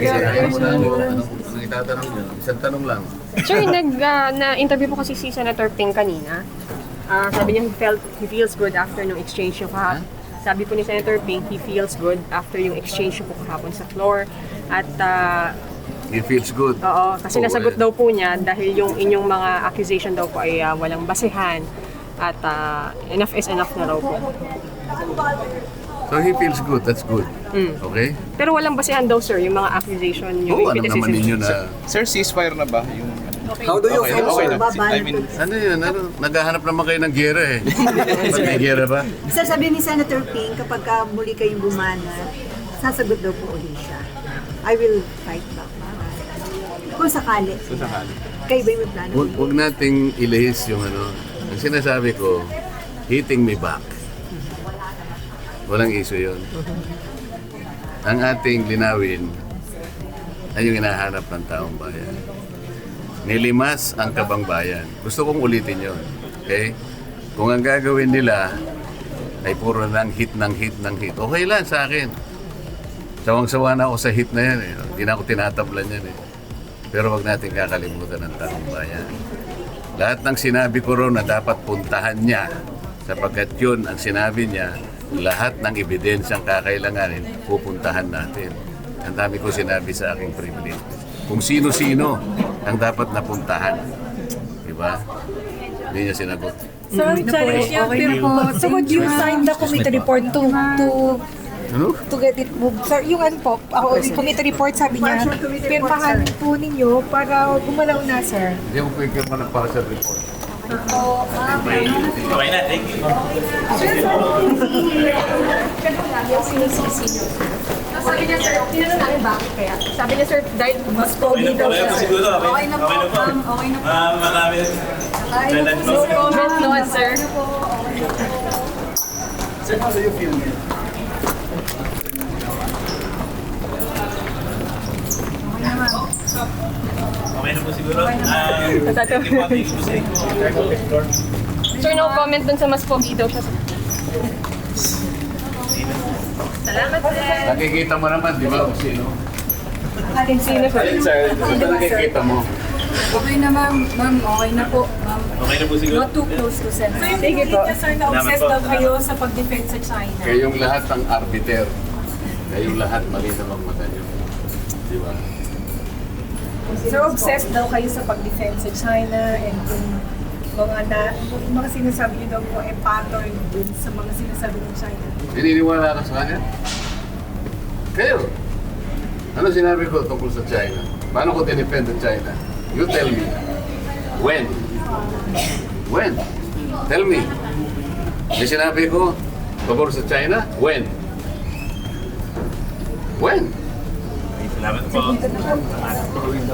Anong itatanong nyo? Isang tanong lang. Sir, na-interview po kasi si Senator Ping kanina. Sabi niya he feels good after nung exchange yung kahapon. Sabi po ni Senator Ping, he feels good after yung exchange yung po kahapon sa floor. At He feels good. oo, kasi nasagot daw po niya dahil yung inyong mga accusation daw po ay walang basehan. At enough is enough na raw po. So he feels good, that's good. Okay? Pero walang basehan daw sir, yung mga accusation nyo. Oo, alam naman ninyo na... Sir, ceasefire na ba? Yung... How do you feel, okay sir? na. I mean, Ano yun? Naghahanap naman kayo ng gera eh. Ba't may gera ba? Sir, sabi ni Senator Ping, kapag muli kayong bumanat, sasagot daw po ulit siya. I will fight back. Kung sakali. Kayo ba yung may plano? Huwag nating ilihis yung ano. Ang sinasabi ko, hitting me back. Walang issue yun. Ang ating linawin ay yung hinahanap ng taong bayan. Nilimas ang kabang bayan. Gusto kong ulitin yun. Okay? Kung ang gagawin nila ay puro lang hit ng hit ng hit, okay lang sa akin. Sawang-sawa na ako sa hit na yan eh. Hindi na ako tinatablan yan eh. Pero wag natin kakalimutan ng taong bayan. Lahat ng sinabi ko ron na dapat puntahan niya sapagkat yun ang sinabi niya, lahat ng ebidensyang kakailanganin, pupuntahan natin. Ang dami ko sinabi sa aking privilege. Kung sino-sino ang dapat napuntahan. Diba? Hindi niya sinagot. So, so would you sign the committee report to Ano? to get it moved? Sir, yung ano po, yung committee report sabi niya, pirmahan po ninyo para gumalaw na, sir. Hindi ako pwede ng partial report. Okay na, thank you. Sabi niya sir, tinanong namin bakit kaya? Sabi niya sir, dahil mas COVID daw siya. Siguro, okay na po. Okay na po. Marami. No comment noon sir. Sir, how do you feel? Okay na po siguro. Thank you po, thank you po. Sir, no comment dun sa mas COVID daw siya. Salamat sir. Nakikita mo naman, di ba, kung sino? Sino sir? Sino nakikita mo? Okay na ma'am, okay na po. Ma'am, Okay na po siguro. not too close to send. Sige po. Sir, na-obsessed daw kayo sa pag-defend sa China. Kayong lahat ang arbiter. Kayong lahat malinaw ang mata niyo. Di ba? Sir, obsessed daw kayo sa pag-defend sa China and kung mga sinasabi niyo daw po ay pattern dun sa mga sinasabi ng China. Naniniwala ka sa kanya? Kayo. Ano sinabi ko tungkol sa China? Paano ko dinepend ang China? You tell me. When? When? Tell me. May sinabi ko tungkol sa China? When? When? Salamat po.